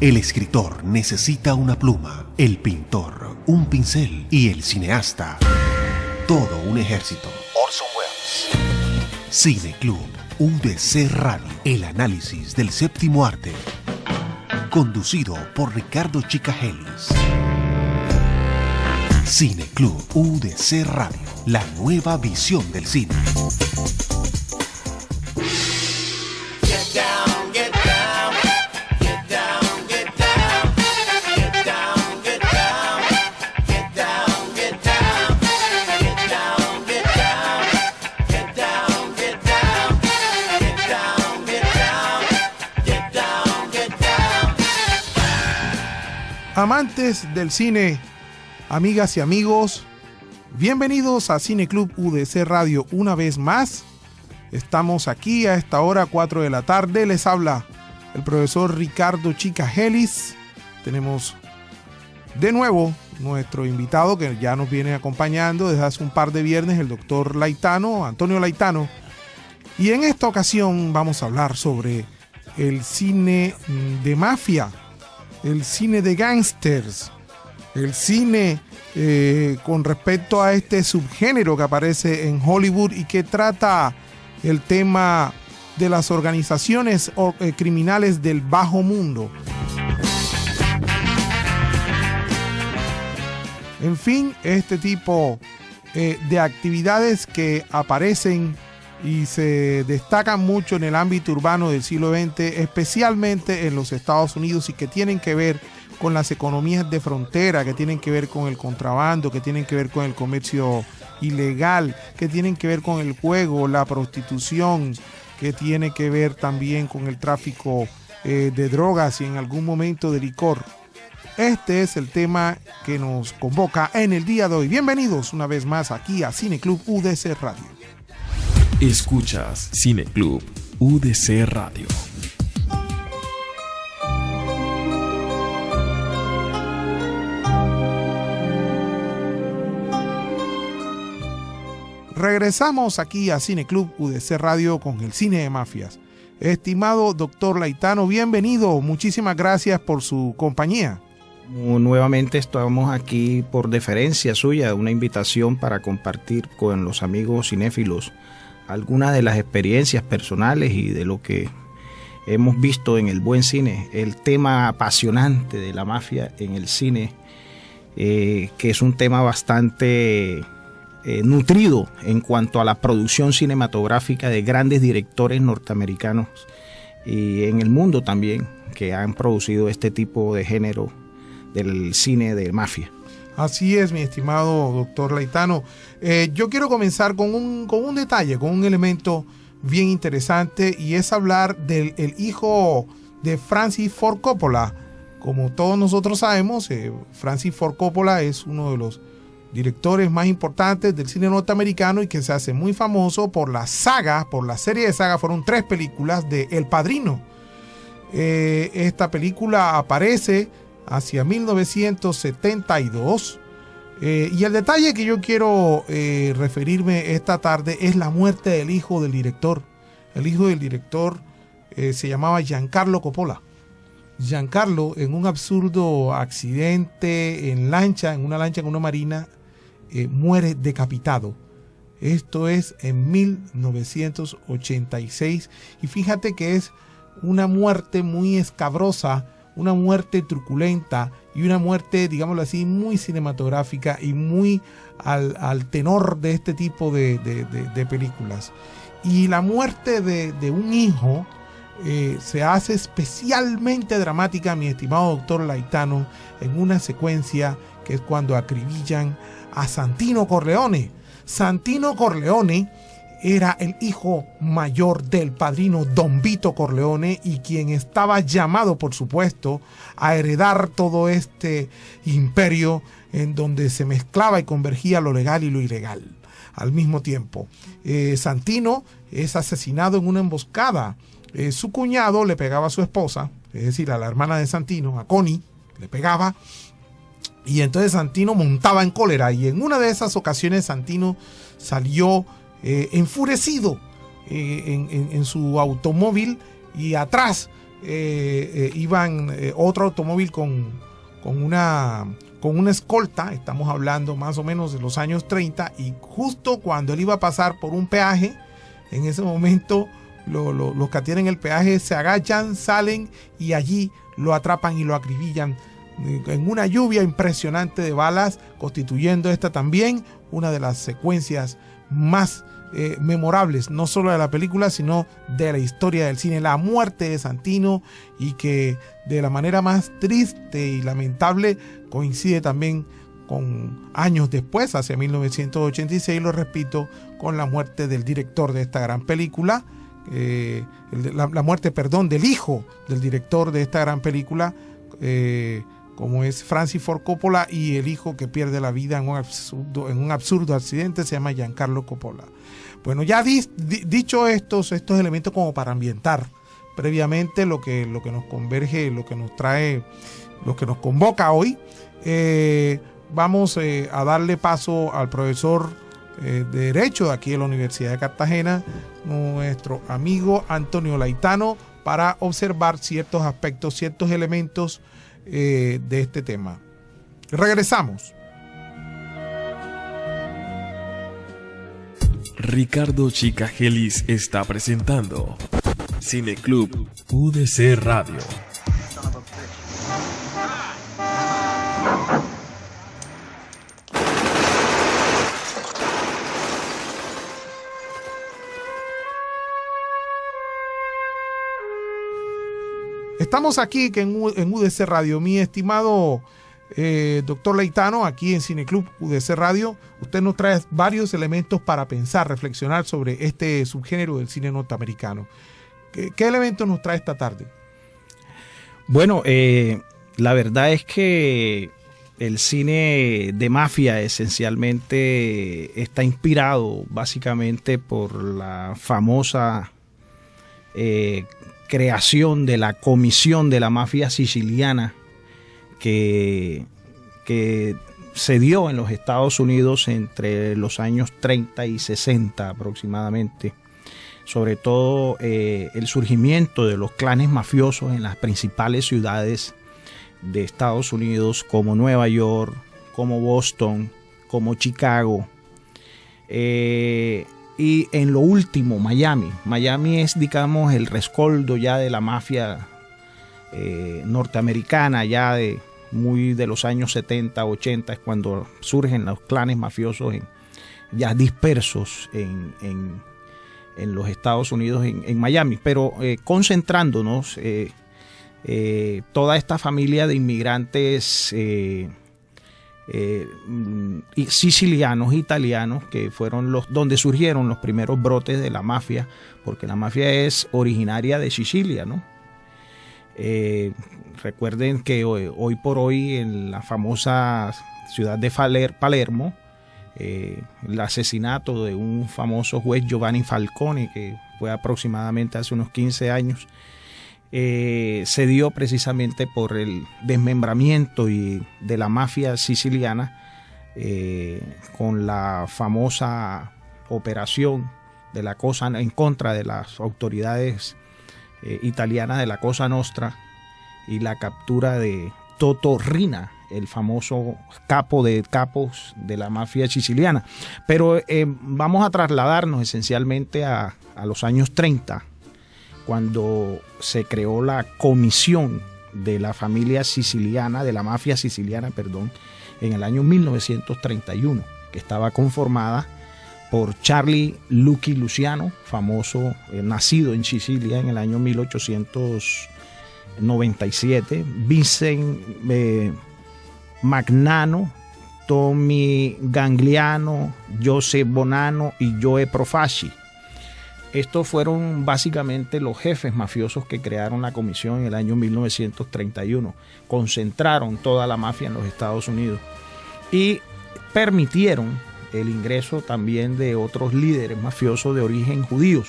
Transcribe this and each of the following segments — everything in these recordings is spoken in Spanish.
El escritor necesita una pluma, el pintor un pincel y el cineasta todo un ejército. Orson Welles. Cine Club UDC Radio. El análisis del séptimo arte. Conducido por Ricardo Chicagelis. Cine Club UDC Radio. La nueva visión del cine. Amantes del cine, amigas y amigos, bienvenidos a Cine Club UDC Radio una vez más. Estamos aquí a esta hora, 4 de la tarde. Les habla el profesor Ricardo Chicagelis. Tenemos de nuevo nuestro invitado que ya nos viene acompañando desde hace un par de viernes, el doctor Laitano, Antonio Laitano. Y en esta ocasión vamos a hablar sobre el cine de mafia, el cine de gángsters, el cine con respecto a este subgénero que aparece en Hollywood y que trata el tema de las organizaciones criminales del bajo mundo. En fin, este tipo de actividades que aparecen y se destacan mucho en el ámbito urbano del siglo XX, especialmente en los Estados Unidos, y que tienen que ver con las economías de frontera, que tienen que ver con el contrabando, que tienen que ver con el comercio ilegal, que tienen que ver con el juego, la prostitución, que tiene que ver también con el tráfico de drogas y en algún momento de licor. Este es el tema que nos convoca en el día de hoy. Bienvenidos una vez más aquí a Cine Club UDC Radio. Escuchas Cine Club UDC Radio. Regresamos aquí a Cine Club UDC Radio con el cine de mafias. Estimado doctor Laitano, bienvenido. Muchísimas gracias por su compañía. Nuevamente estamos aquí por deferencia suya, una invitación para compartir con los amigos cinéfilos algunas de las experiencias personales y de lo que hemos visto en el buen cine, el tema apasionante de la mafia en el cine, que es un tema bastante nutrido en cuanto a la producción cinematográfica de grandes directores norteamericanos y en el mundo también, que han producido este tipo de género del cine de mafia. Así es, mi estimado doctor Laitano. Yo quiero comenzar con un detalle, con un elemento bien interesante, y es hablar del el hijo de Francis Ford Coppola. Como todos nosotros sabemos, Francis Ford Coppola es uno de los directores más importantes del cine norteamericano y que se hace muy famoso por la serie de saga. Fueron 3 películas de El Padrino. Esta película aparece hacia 1972, y el detalle que yo quiero referirme esta tarde es la muerte del hijo del director. El hijo del director se llamaba Giancarlo Coppola. Giancarlo, en un absurdo accidente en una lancha en una marina, muere decapitado. Esto es en 1986, y fíjate que es una muerte muy escabrosa, una muerte truculenta y una muerte, digámoslo así, muy cinematográfica y muy al tenor de este tipo de películas. Y la muerte de un hijo se hace especialmente dramática, mi estimado doctor Laitano, en una secuencia que es cuando acribillan a Santino Corleone. Santino Corleone era el hijo mayor del padrino Don Vito Corleone, y quien estaba llamado, por supuesto, a heredar todo este imperio en donde se mezclaba y convergía lo legal y lo ilegal al mismo tiempo. Santino es asesinado en una emboscada. Su cuñado le pegaba a su esposa, es decir, a la hermana de Santino, a Connie, le pegaba, y entonces Santino montaba en cólera, y en una de esas ocasiones Santino salió enfurecido en su automóvil, y atrás iban otro automóvil con una escolta. Estamos hablando más o menos de los años 30, y justo cuando él iba a pasar por un peaje, en ese momento los que atienden el peaje se agachan, salen y allí lo atrapan y lo acribillan en una lluvia impresionante de balas, constituyendo esta también una de las secuencias más memorables, no solo de la película, sino de la historia del cine, la muerte de Santino, y que de la manera más triste y lamentable coincide también con años después, hacia 1986, lo repito, con la muerte del director de esta gran película, la muerte del hijo del director de esta gran película, como es Francis Ford Coppola, y el hijo que pierde la vida en un absurdo accidente se llama Giancarlo Coppola. Bueno, ya dicho estos elementos como para ambientar previamente lo que nos converge, lo que nos trae, lo que nos convoca hoy, vamos a darle paso al profesor de Derecho de aquí de la Universidad de Cartagena, nuestro amigo Antonio Laitano, para observar ciertos aspectos, ciertos elementos de este tema. Regresamos. Ricardo Chicagelis está presentando Cineclub UDC Radio. Estamos aquí en UDC Radio, mi estimado doctor Laitano, aquí en Cineclub UDC Radio. Usted nos trae varios elementos para pensar, reflexionar sobre este subgénero del cine norteamericano. ¿Qué elementos nos trae esta tarde? Bueno, la verdad es que el cine de mafia esencialmente está inspirado básicamente por la famosa creación de la Comisión de la Mafia Siciliana que se dio en los Estados Unidos entre los años 30 y 60 aproximadamente. Sobre todo el surgimiento de los clanes mafiosos en las principales ciudades de Estados Unidos, como Nueva York, como Boston, como Chicago, y en lo último Miami. Miami es, digamos, el rescoldo ya de la mafia norteamericana, ya de los años 70, 80, es cuando surgen los clanes mafiosos ya dispersos en los Estados Unidos, en Miami, pero concentrándonos toda esta familia de inmigrantes sicilianos, italianos, que fueron donde surgieron los primeros brotes de la mafia, porque la mafia es originaria de Sicilia, ¿no? Recuerden que hoy por hoy en la famosa ciudad de Palermo, el asesinato de un famoso juez, Giovanni Falcone, que fue aproximadamente hace unos 15 años, se dio precisamente por el desmembramiento de la mafia siciliana, con la famosa operación de la Cosa en contra de las autoridades italianas de la Cosa Nostra, y la captura de Toto Riina, el famoso capo de capos de la mafia siciliana. Pero vamos a trasladarnos esencialmente a los años 30, cuando se creó la comisión de la familia siciliana, de la mafia siciliana, perdón, en el año 1931, que estaba conformada por Charlie Lucky Luciano, famoso, nacido en Sicilia en el año 1897, Vincent Magnano, Tommy Gangliano, Joseph Bonanno y Joe Profaci. Estos fueron básicamente los jefes mafiosos que crearon la comisión en el año 1931. Concentraron toda la mafia en los Estados Unidos y permitieron el ingreso también de otros líderes mafiosos de origen judíos,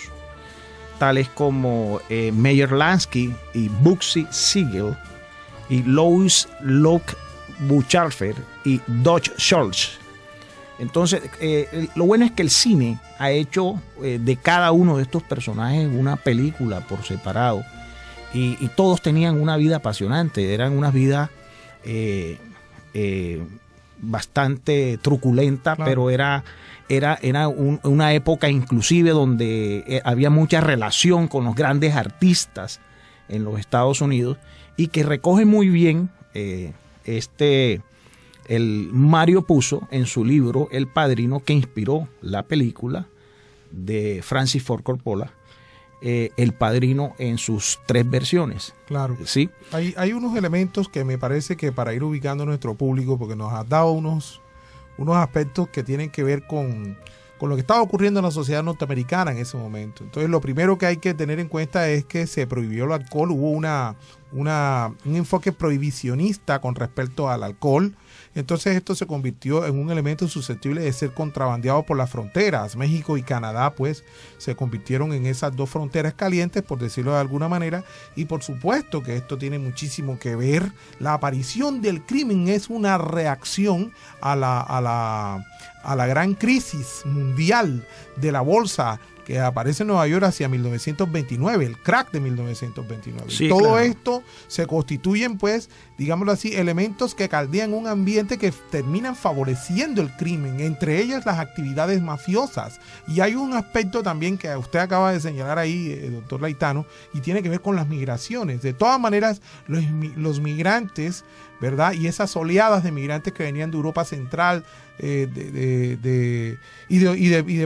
tales como Meyer Lansky y Bugsy Siegel, y Louis Locke Buchalter y Dodge Schultz. Entonces, lo bueno es que el cine ha hecho de cada uno de estos personajes una película por separado, y todos tenían una vida apasionante, eran unas vidas bastante truculenta, claro. Pero era una época inclusive donde había mucha relación con los grandes artistas en los Estados Unidos, y que recoge muy bien el Mario Puzo en su libro El Padrino, que inspiró la película de Francis Ford Coppola, El Padrino, en sus 3 versiones. Claro. ¿Sí? Hay unos elementos que me parece que, para ir ubicando a nuestro público, porque nos has dado unos aspectos que tienen que ver con lo que estaba ocurriendo en la sociedad norteamericana en ese momento. Entonces, lo primero que hay que tener en cuenta es que se prohibió el alcohol. Hubo un enfoque prohibicionista con respecto al alcohol. Entonces esto se convirtió en un elemento susceptible de ser contrabandeado por las fronteras. México y Canadá pues se convirtieron en esas 2 fronteras calientes, por decirlo de alguna manera, y por supuesto que esto tiene muchísimo que ver. La aparición del crimen es una reacción a la gran crisis mundial de la bolsa que aparece en Nueva York hacia 1929, el crack de 1929. Sí, todo claro. Esto se constituyen, pues, digámoslo así, elementos que caldean un ambiente que terminan favoreciendo el crimen, entre ellas las actividades mafiosas. Y hay un aspecto también que usted acaba de señalar ahí, doctor Laitano, y tiene que ver con las migraciones. De todas maneras, los migrantes, ¿verdad? Y esas oleadas de migrantes que venían de Europa Central, y de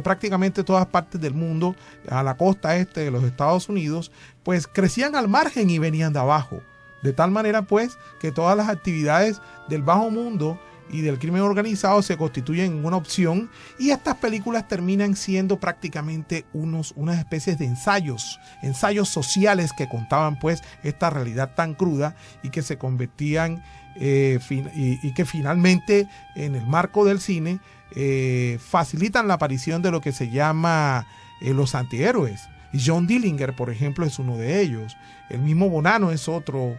prácticamente todas partes del mundo, a la costa este de los Estados Unidos, pues crecían al margen y venían de abajo. De tal manera pues que todas las actividades del bajo mundo y del crimen organizado se constituyen en una opción, y estas películas terminan siendo prácticamente unas especies de ensayos sociales que contaban pues esta realidad tan cruda, y que se convertían y que finalmente, en el marco del cine, facilitan la aparición de lo que se llama los antihéroes. Y John Dillinger, por ejemplo, es uno de ellos. El mismo Bonanno es otro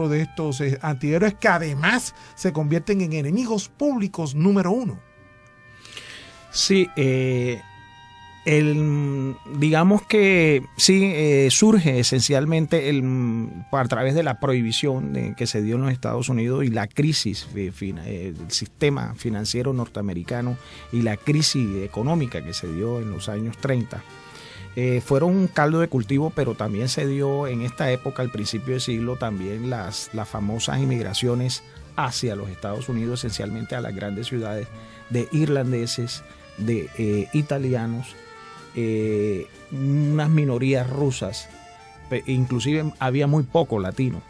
de estos antihéroes que además se convierten en enemigos públicos número 1. Sí, digamos que sí, surge esencialmente a través de la prohibición que se dio en los Estados Unidos y la crisis del sistema financiero norteamericano y la crisis económica que se dio en los años 30. Fueron un caldo de cultivo, pero también se dio en esta época, al principio del siglo, también las famosas inmigraciones hacia los Estados Unidos, esencialmente a las grandes ciudades, de irlandeses, de italianos, unas minorías rusas, inclusive había muy poco latino.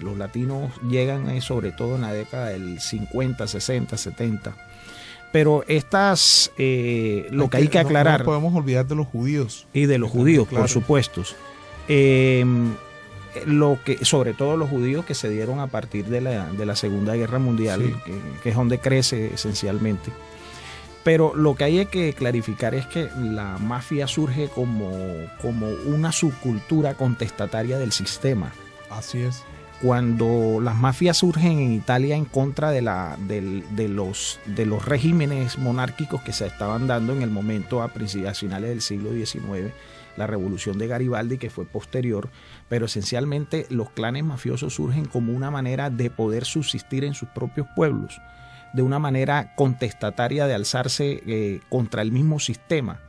Los latinos llegan sobre todo en la década del 50, 60, 70. Pero lo que hay que aclarar... No podemos olvidar de los judíos. Y de los judíos, claro. Por supuesto. Sobre todo los judíos que se dieron a partir de la Segunda Guerra Mundial, sí. que es donde crece esencialmente. Pero lo que hay que clarificar es que la mafia surge como una subcultura contestataria del sistema. Así es. Cuando las mafias surgen en Italia en contra de los regímenes monárquicos que se estaban dando en el momento a finales del siglo XIX, la revolución de Garibaldi, que fue posterior, pero esencialmente los clanes mafiosos surgen como una manera de poder subsistir en sus propios pueblos, de una manera contestataria de alzarse contra el mismo sistema.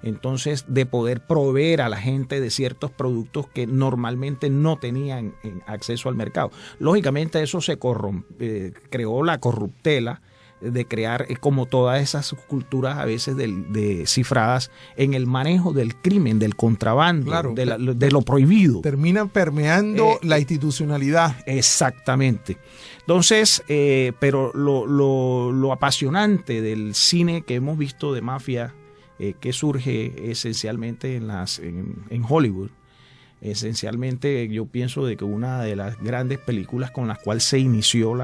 Entonces, de poder proveer a la gente de ciertos productos que normalmente no tenían acceso al mercado. Lógicamente eso se creó la corruptela de crear como todas esas culturas a veces cifradas en el manejo del crimen, del contrabando, claro, de lo prohibido. Terminan permeando la institucionalidad. Exactamente. Entonces, pero lo apasionante del cine que hemos visto de mafia, que surge esencialmente en Hollywood. Esencialmente yo pienso de que una de las grandes películas con las cuales se inició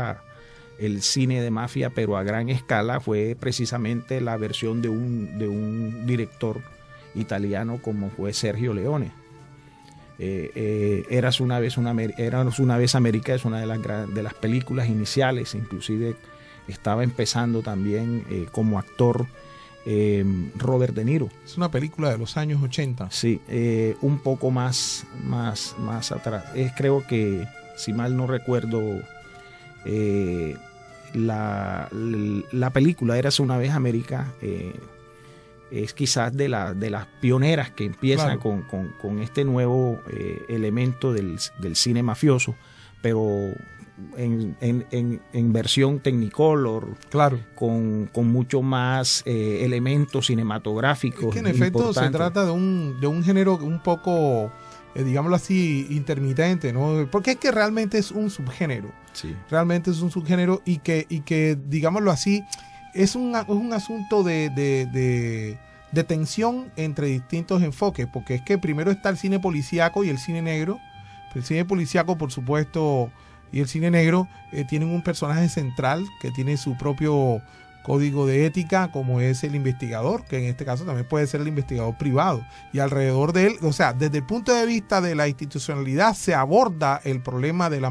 el cine de mafia, pero a gran escala, fue precisamente la versión de un director italiano como fue Sergio Leone. Eras una vez América es una de las películas iniciales, inclusive estaba empezando también como actor Robert De Niro. Es una película de los años 80. Sí, un poco más atrás. Creo que, si mal no recuerdo, la película Érase una vez América es quizás de las pioneras que empiezan Claro. con este nuevo elemento del cine mafioso, pero en versión Technicolor, Claro. con mucho más elementos cinematográficos. Es que en efecto se importantes. trata de un género un poco, digámoslo así, intermitente, ¿no? Porque es que realmente es un subgénero. Sí. Realmente es un subgénero y que digámoslo así, es un asunto de tensión entre distintos enfoques, porque es que primero está el cine policíaco y el cine negro. El cine policíaco, por supuesto, y el cine negro tienen un personaje central que tiene su propio código de ética, como es el investigador, que en este caso también puede ser el investigador privado. Y alrededor de él, o sea, desde el punto de vista de la institucionalidad, se aborda el problema de lo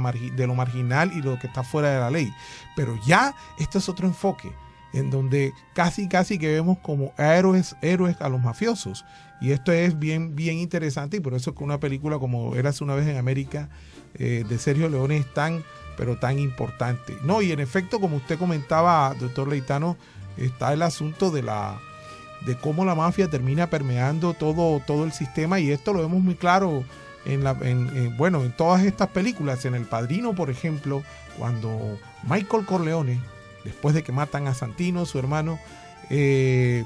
marginal y lo que está fuera de la ley. Pero ya este es otro enfoque, en donde casi que vemos como héroes a los mafiosos. Y esto es bien interesante, y por eso es que una película como Érase una vez en América, de Sergio Leone, es tan importante. No, y en efecto, como usted comentaba, doctor Leitano, está el asunto de cómo la mafia termina permeando todo el sistema, y esto lo vemos muy claro en todas estas películas. En El Padrino, por ejemplo, cuando Michael Corleone, después de que matan a Santino, su hermano, este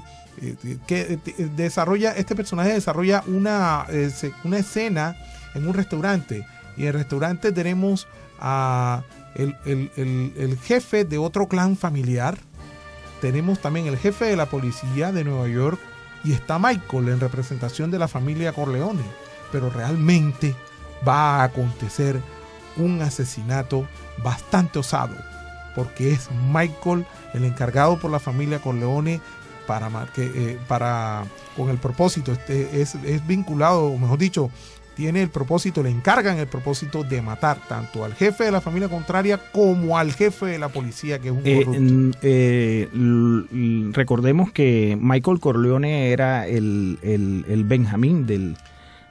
personaje desarrolla una escena en un restaurante, y en el restaurante tenemos a el jefe de otro clan familiar, tenemos también el jefe de la policía de Nueva York, y está Michael en representación de la familia Corleone, pero realmente va a acontecer un asesinato bastante osado, porque es Michael el encargado por la familia Corleone con el propósito, es vinculado, o mejor dicho, tiene el propósito, le encargan el propósito de matar tanto al jefe de la familia contraria como al jefe de la policía, que es un corrupto. Recordemos que Michael Corleone era el Benjamín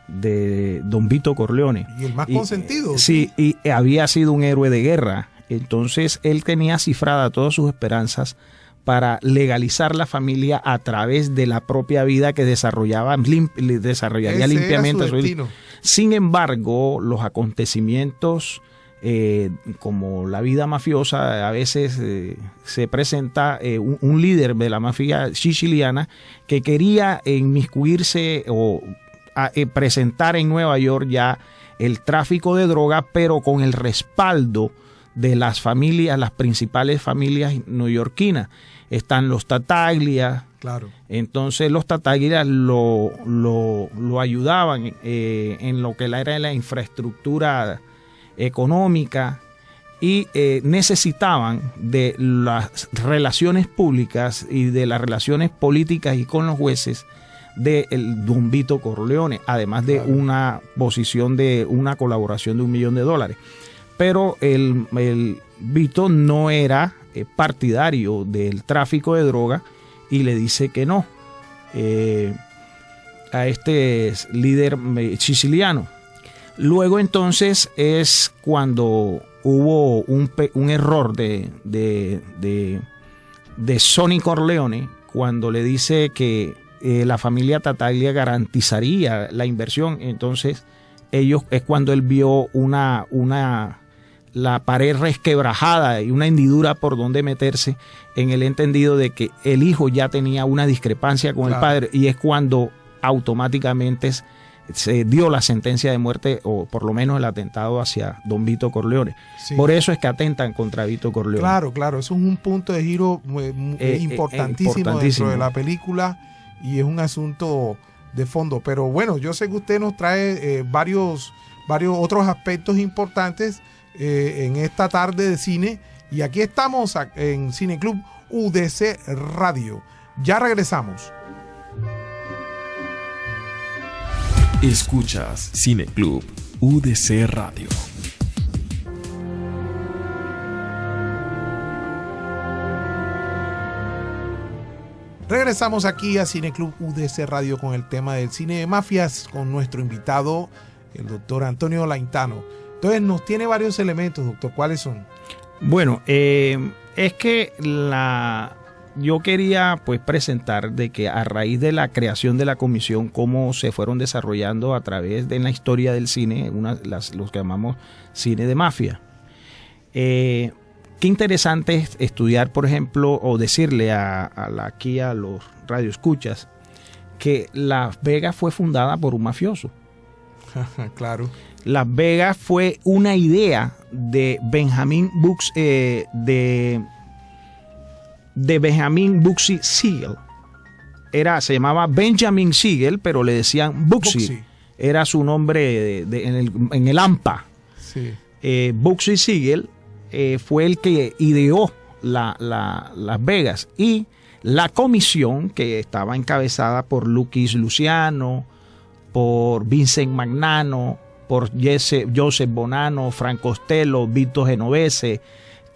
de Don Vito Corleone. Y el más consentido. Sí, y había sido un héroe de guerra. Entonces él tenía cifrada todas sus esperanzas para legalizar la familia a través de la propia vida que desarrollaría limpiamente. Sin embargo, los acontecimientos, como la vida mafiosa, a veces se presenta un líder de la mafia siciliana que quería inmiscuirse o presentar en Nueva York ya el tráfico de droga, pero con el respaldo de las familias, las principales familias neoyorquinas. Están los Tattaglia. Claro. Entonces los Tattaglia lo ayudaban en lo que era la infraestructura económica, y necesitaban de las relaciones públicas y de las relaciones políticas y con los jueces de Don Vito Corleone, además de una posición de una colaboración de $1 millón. Pero el Vito no era partidario del tráfico de droga y le dice que no a este líder siciliano. Luego entonces es cuando hubo un error de Sonny Corleone, cuando le dice que la familia Tattaglia garantizaría la inversión. Entonces es cuando él vio la pared resquebrajada y una hendidura por donde meterse, en el entendido de que el hijo ya tenía una discrepancia con el padre, y es cuando automáticamente se dio la sentencia de muerte, o por lo menos el atentado hacia Don Vito Corleone. Sí. Por eso es que atentan contra Vito Corleone. Claro, eso es un punto de giro importantísimo dentro de la película, y es un asunto de fondo. Pero bueno, yo sé que usted nos trae varios otros aspectos importantes en esta tarde de cine, y aquí estamos en Cine Club UDC Radio. Ya regresamos. Escuchas Cine Club UDC Radio. Regresamos aquí a Cineclub UDC Radio con el tema del cine de mafias con nuestro invitado, el doctor Antonio Laintano. Entonces nos tiene varios elementos, doctor. ¿Cuáles son? Bueno, es que yo quería pues presentar de que a raíz de la creación de la comisión, cómo se fueron desarrollando a través de la historia del cine, los que llamamos cine de mafia. Qué interesante es estudiar, por ejemplo, o decirle aquí a los radioescuchas que Las Vegas fue fundada por un mafioso. Claro. Las Vegas fue una idea de Benjamin Benjamin Bugsy Siegel. Se llamaba Benjamin Siegel, pero le decían Bugsy. Era su nombre en el AMPA. Sí. Bugsy Siegel fue el que ideó Las Vegas, y la comisión, que estaba encabezada por Lucis Luciano, por Vincent Magnano, por Joseph Bonanno, Frank Costello, Vito Genovese,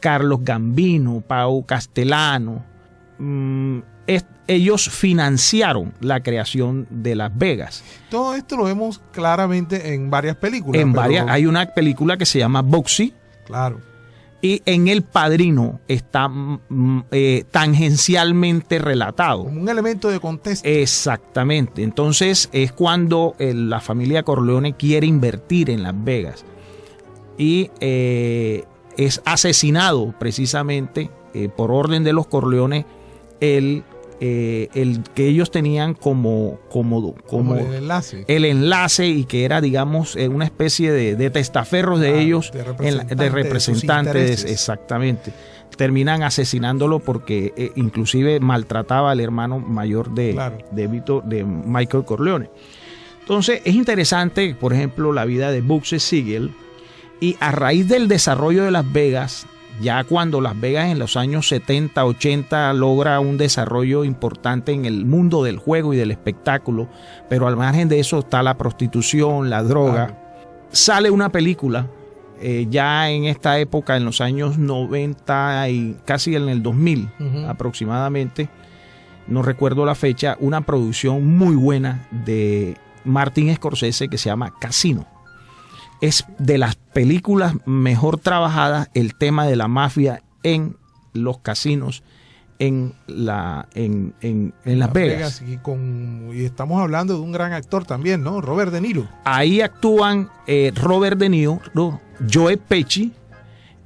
Carlos Gambino, Pau Castellano. Ellos financiaron la creación de Las Vegas. Todo esto lo vemos claramente en varias películas. Hay una película que se llama Bugsy. Claro. Y en El Padrino está tangencialmente relatado. Como un elemento de contexto. Exactamente. Entonces es cuando la familia Corleone quiere invertir en Las Vegas. Y es asesinado precisamente por orden de los Corleone el que ellos tenían como el enlace, y que era, digamos, una especie de testaferros de ellos, de representantes, exactamente. Terminan asesinándolo porque inclusive maltrataba al hermano mayor de Michael Corleone. Entonces es interesante, por ejemplo, la vida de Bugsy Siegel, y a raíz del desarrollo de Las Vegas, ya cuando Las Vegas en los años 70, 80 logra un desarrollo importante en el mundo del juego y del espectáculo, pero al margen de eso está la prostitución, la droga. Sale una película ya en esta época, en los años 90 y casi en el 2000 aproximadamente, no recuerdo la fecha, una producción muy buena de Martin Scorsese que se llama Casino. Es de las películas mejor trabajadas el tema de la mafia en los casinos en Las Vegas. Y estamos hablando de un gran actor también, ¿no? Robert De Niro. Ahí actúan Robert De Niro, Joe Pesci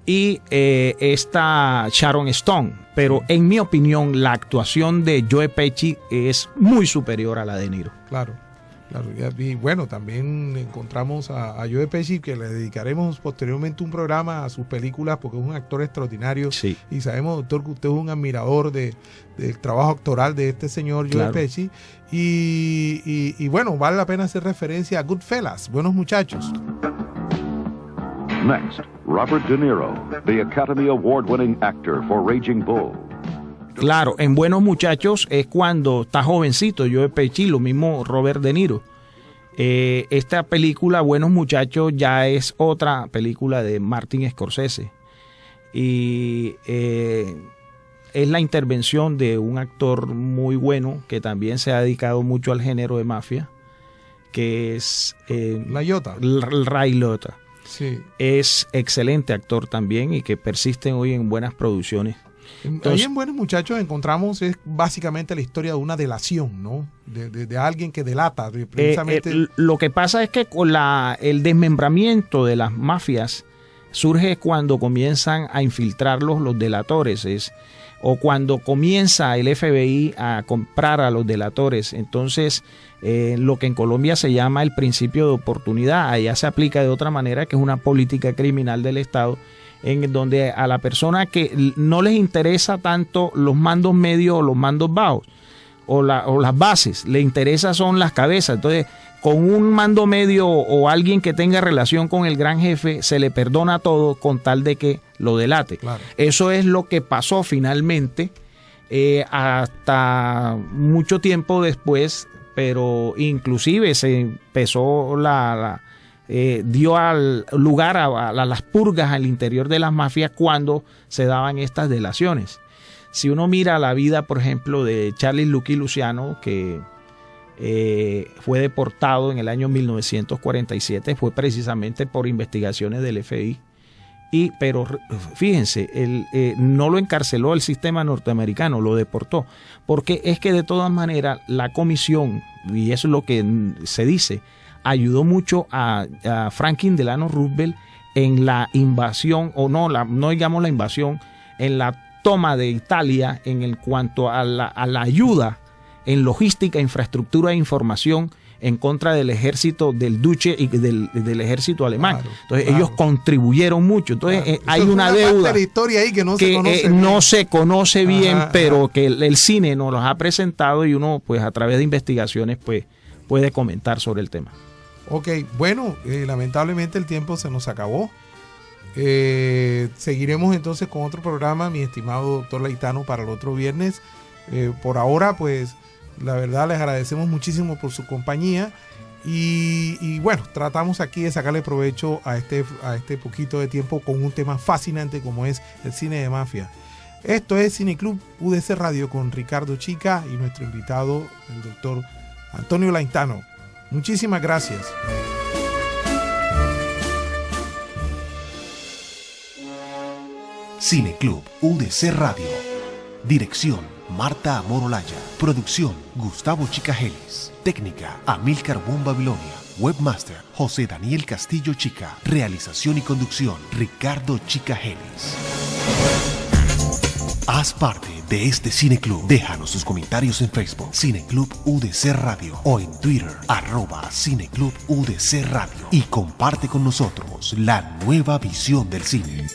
y esta Sharon Stone. Pero en mi opinión, la actuación de Joe Pesci es muy superior a la de De Niro. Claro. Y bueno, también encontramos a Joe Pesci, que le dedicaremos posteriormente un programa a sus películas, porque es un actor extraordinario. Sí. Y sabemos, doctor, que usted es un admirador del trabajo actoral de este señor Joe Pesci. Y bueno, vale la pena hacer referencia a Goodfellas, Buenos Muchachos. Next, Robert De Niro, the Academy Award-winning actor for Raging Bull. Claro, en Buenos Muchachos es cuando está jovencito Joe Pesci, lo mismo Robert De Niro. Esta película, Buenos Muchachos, ya es otra película de Martin Scorsese. Y es la intervención de un actor muy bueno que también se ha dedicado mucho al género de mafia, que es Ray Liotta. Sí. Es excelente actor también y que persiste hoy en buenas producciones. Ahí en Buenos Muchachos encontramos es básicamente la historia de una delación, ¿no? De alguien que delata precisamente. Lo que pasa es que con el desmembramiento de las mafias surge cuando comienzan a infiltrarlos los delatores, o cuando comienza el FBI a comprar a los delatores. Entonces, lo que en Colombia se llama el principio de oportunidad, allá se aplica de otra manera, que es una política criminal del Estado, en donde a la persona que no les interesa tanto los mandos medios o los mandos bajos o las bases, le interesa son las cabezas. Entonces, con un mando medio o alguien que tenga relación con el gran jefe, se le perdona todo con tal de que lo delate. Claro. Eso es lo que pasó finalmente hasta mucho tiempo después, pero inclusive se empezó dio lugar a las purgas al interior de las mafias cuando se daban estas delaciones. Si uno mira la vida, por ejemplo, de Charles Lucky Luciano, que fue deportado en el año 1947, fue precisamente por investigaciones del FBI. Pero fíjense, no lo encarceló el sistema norteamericano, lo deportó, porque es que de todas maneras la comisión, y eso es lo que se dice, ayudó mucho a Franklin Delano Roosevelt en la invasión, o no digamos la invasión, en la toma de Italia en cuanto a la ayuda en logística, infraestructura e información en contra del ejército del duce y del ejército alemán. Claro, entonces ellos contribuyeron mucho. Entonces hay una deuda de la historia ahí que no se conoce bien, pero que el cine nos los ha presentado y uno pues a través de investigaciones pues puede comentar sobre el tema. Ok, bueno, lamentablemente el tiempo se nos acabó. Seguiremos entonces con otro programa, mi estimado doctor Laytano, para el otro viernes. Por ahora pues la verdad les agradecemos muchísimo por su compañía y bueno, tratamos aquí de sacarle provecho a este poquito de tiempo con un tema fascinante como es el cine de mafia. Esto es Cine Club UDC Radio con Ricardo Chica y nuestro invitado, el doctor Antonio Laytano. Muchísimas gracias. Cine Club UDC Radio. Dirección: Marta Amor Olaya. Producción: Gustavo Chicajelis. Técnica: Amílcar Boom Babilonia. Webmaster: José Daniel Castillo Chica. Realización y conducción: Ricardo Chicajelis. Haz parte de este Cine Club. Déjanos sus comentarios en Facebook, Cine Club UDC Radio, o en Twitter, @Cine Club UDC Radio, y comparte con nosotros la nueva visión del cine.